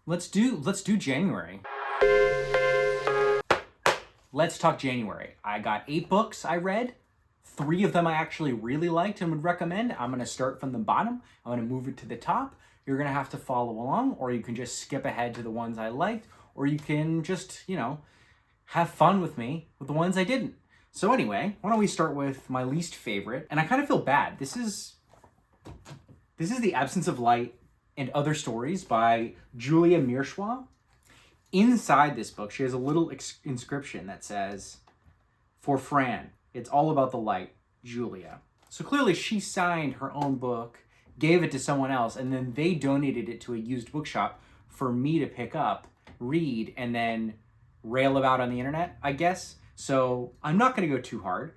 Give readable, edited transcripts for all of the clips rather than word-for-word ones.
Let's do January. Let's talk January. I got 8 books I read. 3 of them I actually really liked and would recommend. I'm going to start from the bottom. I'm going to move it to the top. You're going to have to follow along, or you can just skip ahead to the ones I liked, or you can just, have fun with me with the ones I didn't. So anyway, why don't we start with my least favorite? And I kind of feel bad. This is The Absence of Light and Other Stories by Julia Mearshwa. Inside this book, she has a little inscription that says, "For Fran, it's all about the light, Julia." So clearly she signed her own book, gave it to someone else, and then they donated it to a used bookshop for me to pick up, read, and then rail about on the internet, I guess. So I'm not going to go too hard.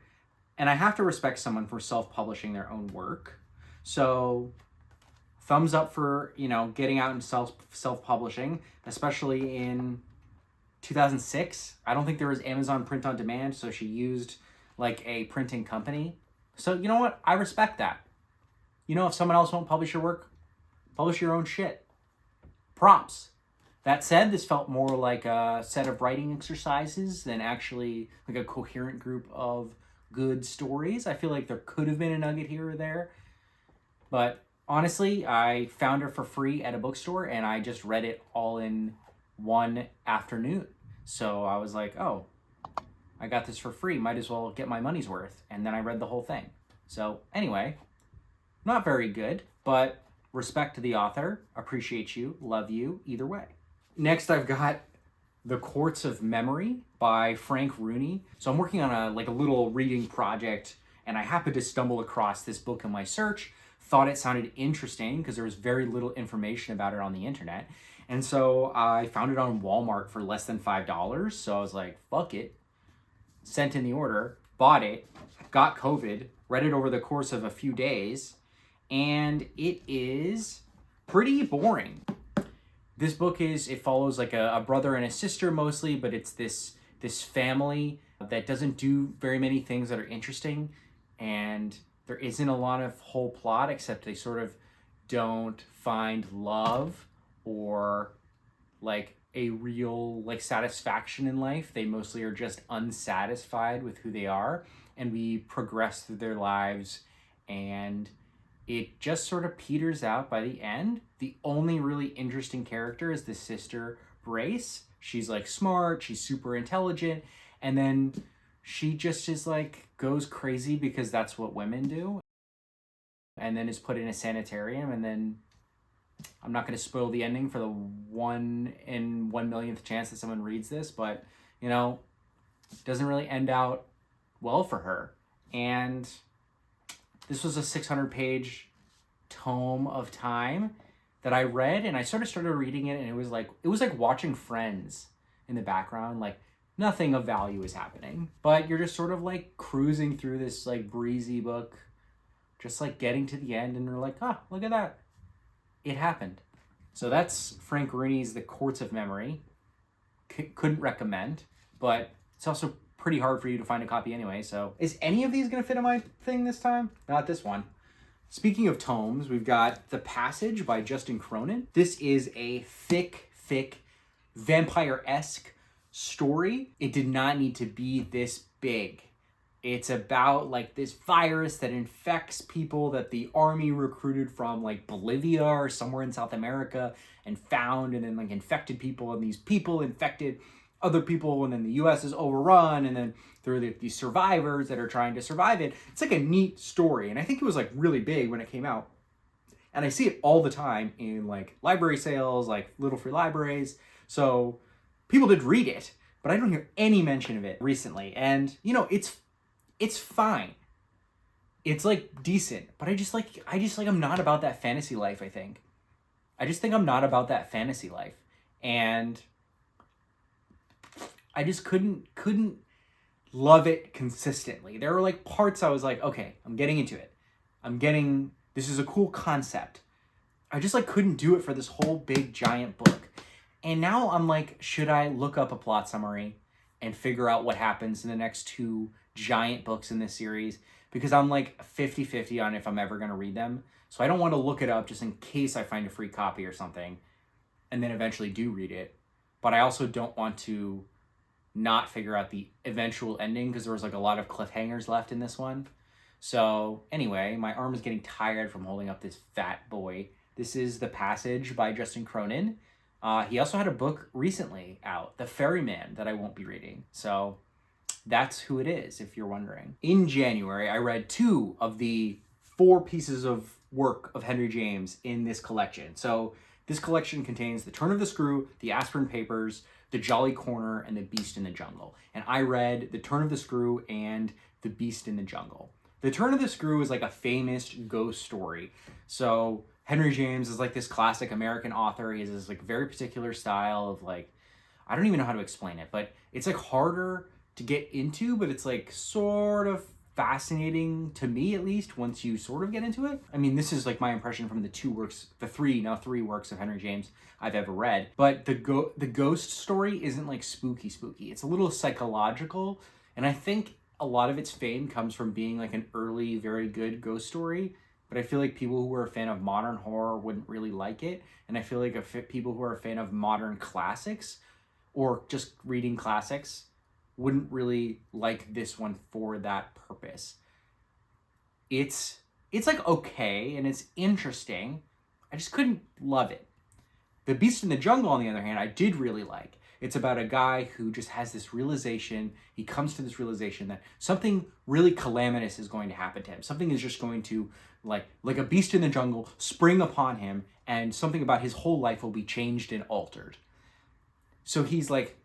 And I have to respect someone for self-publishing their own work. So thumbs up for, getting out and self-publishing, especially in 2006. I don't think there was Amazon print on demand, so she used like a printing company. So you know what? I respect that. If someone else won't publish your work, publish your own shit. Props. That said, this felt more like a set of writing exercises than actually like a coherent group of good stories. I feel like there could have been a nugget here or there, but honestly, I found her for free at a bookstore and I just read it all in one afternoon. So I was like, oh, I got this for free. Might as well get my money's worth. And then I read the whole thing. So anyway, not very good, but respect to the author. Appreciate you. Love you either way. Next, I've got The Courts of Memory by Frank Rooney. So I'm working on a little reading project, and I happened to stumble across this book in my search. Thought it sounded interesting because there was very little information about it on the internet. And so I found it on Walmart for less than $5. So I was like, fuck it. Sent in the order, bought it, got COVID, read it over the course of a few days, and it is pretty boring. This book it follows like a brother and a sister mostly, but it's this family that doesn't do very many things that are interesting, and there isn't a lot of whole plot except they sort of don't find love or like a real satisfaction in life. They mostly are just unsatisfied with who they are, and we progress through their lives, and it just sort of peters out by the end. The only really interesting character is the sister, Brace. She's smart, she's super intelligent, and then she just is goes crazy because that's what women do, and then is put in a sanitarium, and then I'm not going to spoil the ending for the 1 in 1 millionth chance that someone reads this, but it doesn't really end out well for her. And this was a 600-page tome of time that I read, and I sort of started reading it, and it was like watching Friends in the background. Nothing of value is happening, but you're just sort of cruising through this breezy book, just getting to the end, and you're like, ah, look at that. It happened. So that's Frank Rooney's The Courts of Memory. Couldn't recommend, but it's also pretty hard for you to find a copy anyway. So is any of these going to fit in my thing this time? Not this one. Speaking of tomes, we've got The Passage by Justin Cronin. This is a thick, vampire-esque story. It did not need to be this big. It's about this virus that infects people that the army recruited from Bolivia or somewhere in South America and found, and then infected people, and these people infected other people, and then the US is overrun, and then there are these survivors that are trying to survive it. It's a neat story, and I think it was really big when it came out. And I see it all the time in library sales, little free libraries. So people did read it, but I don't hear any mention of it recently. And it's fine. It's decent, but I just I'm not about that fantasy life, I think. I just think I'm not about that fantasy life. And I just couldn't love it consistently. There were parts I was okay, I'm getting into it. This is a cool concept. I just couldn't do it for this whole big giant book. And now I'm should I look up a plot summary and figure out what happens in the next 2 giant books in this series? Because I'm 50-50 on if I'm ever going to read them. So I don't want to look it up just in case I find a free copy or something and then eventually do read it. But I also don't want to not figure out the eventual ending because there was like a lot of cliffhangers left in this one. So anyway, my arm is getting tired from holding up this fat boy. This is The Passage by Justin Cronin. He also had a book recently out, The Ferryman, that I won't be reading. So that's who it is, if you're wondering. In January, I read 2 of the 4 pieces of work of Henry James in this collection. So this collection contains The Turn of the Screw, The Aspirin Papers, The Jolly Corner, and The Beast in the Jungle. And I read The Turn of the Screw and The Beast in the Jungle. The Turn of the Screw is like a famous ghost story. So Henry James is like this classic American author. He has this like very particular style of like, I don't even know how to explain it, but it's like harder to get into, but it's like sort of fascinating to me, at least, once you sort of get into it. I mean, this is like my impression from the 3 works of Henry James I've ever read. But the ghost story isn't like spooky. It's a little psychological, and I think a lot of its fame comes from being like an early, very good ghost story. But I feel like people who are a fan of modern horror wouldn't really like it, and I feel like people who are a fan of modern classics or just reading classics wouldn't really like this one for that purpose. It's like okay, and it's interesting. I just couldn't love it. The Beast in the Jungle, on the other hand, I did really like. It's about a guy who just has this realization. He comes to this realization that something really calamitous is going to happen to him. Something is just going to, like a beast in the jungle, spring upon him, and something about his whole life will be changed and altered. So he's like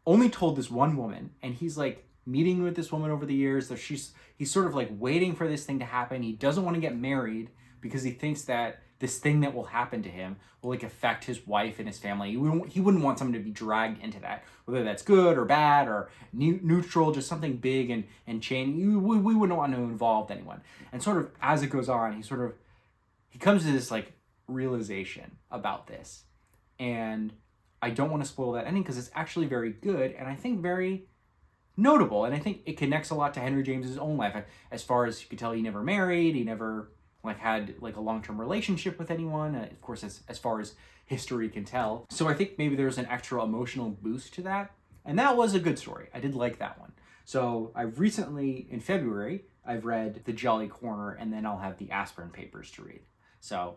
only told this one woman, and he's like meeting with this woman over the years. That he's sort of like waiting for this thing to happen. He doesn't want to get married because he thinks that this thing that will happen to him will like affect his wife and his family. He wouldn't want someone to be dragged into that, whether that's good or bad or neutral, just something big and chain. We wouldn't want to involve anyone. And sort of as it goes on, he comes to this like realization about this. And I don't want to spoil that ending because it's actually very good and I think very notable. And I think it connects a lot to Henry James's own life. As far as you could tell, he never married. He never like had like a long-term relationship with anyone, of course, as far as history can tell. So I think maybe there's an extra emotional boost to that, and that was a good story. I did like that one. So I've recently, in February, I've read The Jolly Corner, and then I'll have The Aspirin Papers to read. So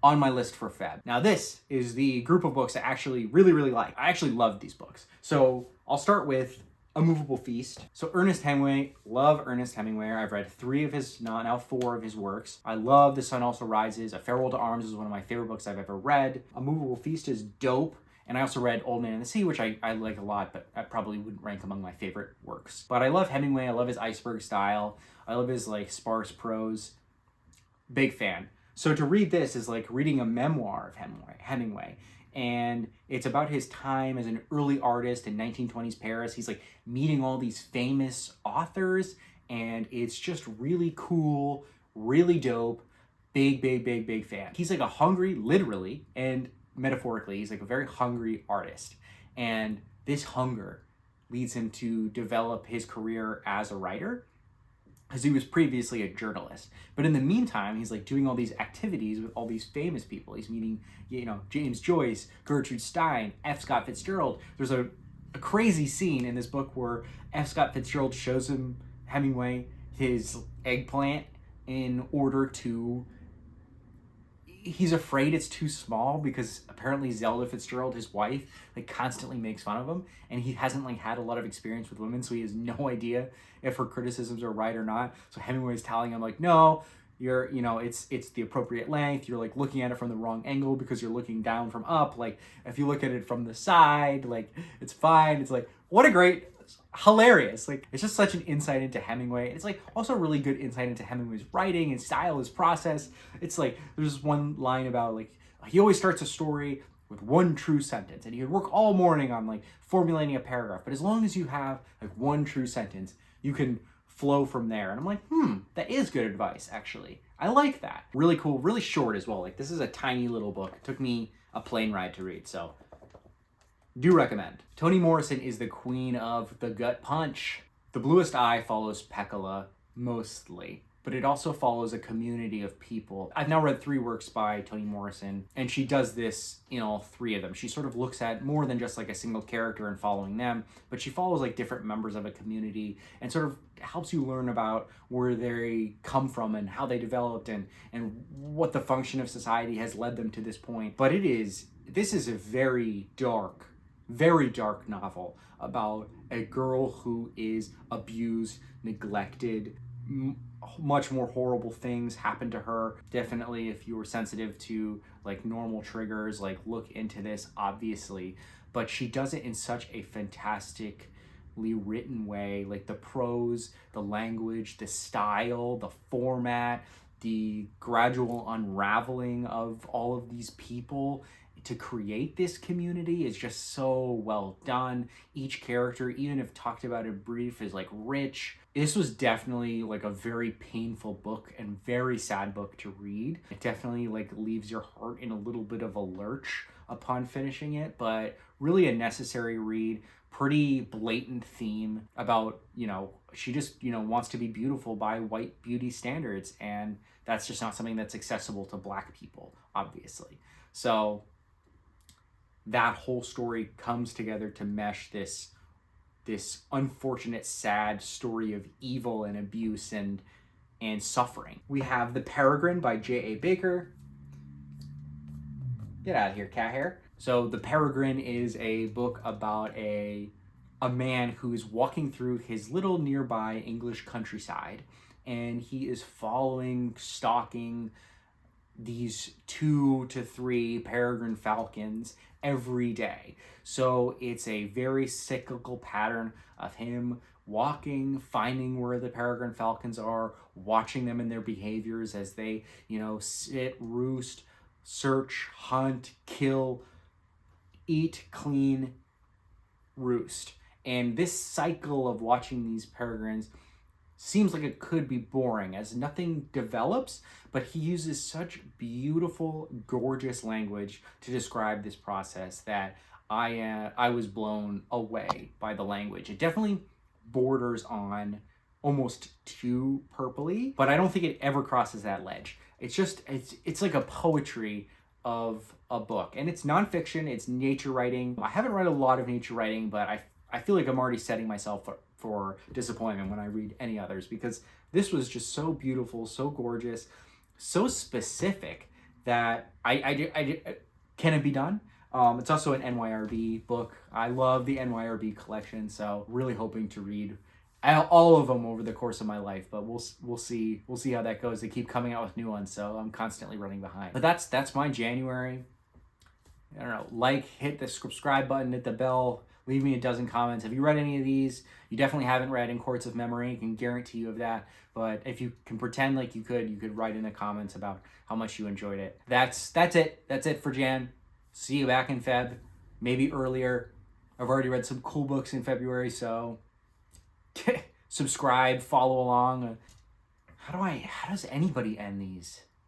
on my list for Feb. Now this is the group of books I actually really like. I actually loved these books. So I'll start with A Movable Feast. So Ernest Hemingway, love Ernest Hemingway. I've read 3 of his, now 4 of his works. I love The Sun Also Rises. A Farewell to Arms is one of my favorite books I've ever read. A Movable Feast is dope. And I also read Old Man and the Sea, which I like a lot, but I probably wouldn't rank among my favorite works. But I love Hemingway. I love his iceberg style. I love his like sparse prose. Big fan. So to read this is like reading a memoir of Hemingway. And it's about his time as an early artist in 1920s Paris. He's like meeting all these famous authors, and it's just really cool, really dope, big fan. He's like a hungry, literally and metaphorically, he's like a very hungry artist. And this hunger leads him to develop his career as a writer, because he was previously a journalist. But in the meantime, he's like doing all these activities with all these famous people. He's meeting, James Joyce, Gertrude Stein, F. Scott Fitzgerald. There's a crazy scene in this book where F. Scott Fitzgerald shows Hemingway his eggplant in order to... He's afraid it's too small because apparently Zelda Fitzgerald, his wife, like constantly makes fun of him, and he hasn't like had a lot of experience with women, so he has no idea if her criticisms are right or not. So Hemingway's telling him like, no, you're, it's the appropriate length. You're like looking at it from the wrong angle because you're looking down from up. Like if you look at it from the side, like it's fine. It's like, what a great, hilarious. Like it's just such an insight into Hemingway. It's like also really good insight into Hemingway's writing and style, his process. It's like there's one line about like he always starts a story with one true sentence, and he would work all morning on like formulating a paragraph. But as long as you have like one true sentence, you can flow from there. And I'm like, that is good advice, actually. I like that. Really cool, really short as well. Like this is a tiny little book. It took me a plane ride to read, so do recommend. Toni Morrison is the queen of the gut punch. The Bluest Eye follows Pekkala mostly. but it also follows a community of people. I've now read 3 works by Toni Morrison, and she does this in all 3 of them. She sort of looks at more than just like a single character and following them, but she follows like different members of a community and sort of helps you learn about where they come from and how they developed and what the function of society has led them to this point. But this is a very dark novel about a girl who is abused, neglected. Much more horrible things happen to her. Definitely, if you were sensitive to like normal triggers, like look into this, obviously. But she does it in such a fantastically written way. Like the prose, the language, the style, the format, the gradual unraveling of all of these people to create this community is just so well done. Each character, even if talked about in brief, is like rich. This was definitely like a very painful book and very sad book to read. It definitely like leaves your heart in a little bit of a lurch upon finishing it, but really a necessary read. Pretty blatant theme about, she just, wants to be beautiful by white beauty standards, and that's just not something that's accessible to Black people, obviously. So that whole story comes together to mesh this unfortunate, sad story of evil and abuse and suffering. We have The Peregrine by J.A. Baker. Get out of here, cat hair. So The Peregrine is a book about a man who is walking through his little nearby English countryside, and he is stalking these 2 to 3 peregrine falcons every day. So it's a very cyclical pattern of him walking, finding where the peregrine falcons are, watching them in their behaviors as they, sit, roost, search, hunt, kill, eat, clean, roost. And this cycle of watching these peregrines seems like it could be boring as nothing develops, but he uses such beautiful, gorgeous language to describe this process that I was blown away by the language. It definitely borders on almost too purpley, but I don't think it ever crosses that ledge. It's like a poetry of a book, and it's nonfiction, it's nature writing. I haven't read a lot of nature writing, but I feel like I'm already setting myself for disappointment when I read any others, because this was just so beautiful, so gorgeous, so specific that can it be done? It's also an NYRB book. I love the NYRB collection, so really hoping to read all of them over the course of my life, but we'll see how that goes. They keep coming out with new ones, so I'm constantly running behind. But that's my January. I don't know, hit the subscribe button, hit the bell, leave me a dozen comments. Have you read any of these? You definitely haven't read In Courts of Memory, I can guarantee you of that. But if you can pretend like you could write in the comments about how much you enjoyed it. That's it. That's it for Jan. See you back in Feb, maybe earlier. I've already read some cool books in February, so subscribe, follow along. How does anybody end these?